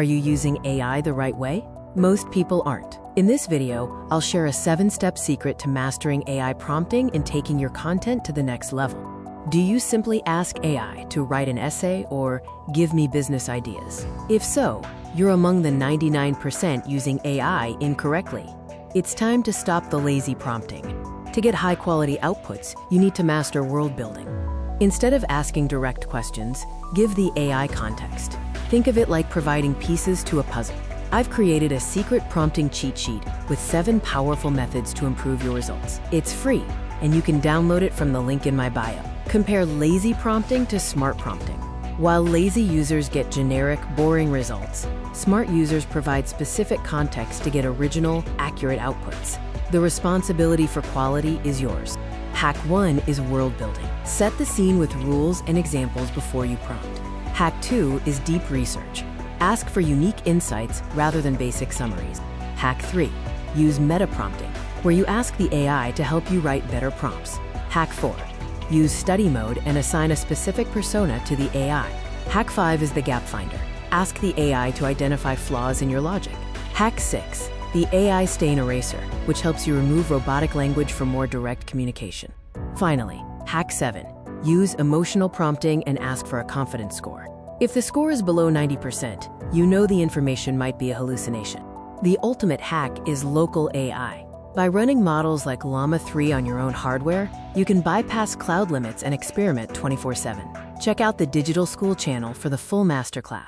Are you using AI the right way? Most people aren't. In this video, I'll share a 7-step secret to mastering AI prompting and taking your content to the next level. Do you simply ask AI to write an essay or give me business ideas? If so, you're among the 99% using AI incorrectly. It's time to stop the lazy prompting. To get high-quality outputs, you need to master world building. Instead of asking direct questions, give the AI context. Think of it like providing pieces to a puzzle. I've created a secret prompting cheat sheet with 7 powerful methods to improve your results. It's free, and you can download it from the link in my bio. Compare lazy prompting to smart prompting. While lazy users get generic, boring results, smart users provide specific context to get original, accurate outputs. The responsibility for quality is yours. Hack 1 is world building. Set the scene with rules and examples before you prompt. Hack 2 is deep research. Ask for unique insights rather than basic summaries. Hack 3, use meta prompting, where you ask the AI to help you write better prompts. Hack 4, use study mode and assign a specific persona to the AI. Hack 5 is the gap finder. Ask the AI to identify flaws in your logic. Hack 6, the AI stain eraser, which helps you remove robotic language for more direct communication. Finally, Hack 7, use emotional prompting and ask for a confidence score. If the score is below 90%, you know the information might be a hallucination. The ultimate hack is local AI. By running models like Llama 3 on your own hardware, you can bypass cloud limits and experiment 24/7. Check out the Digital School channel for the full masterclass.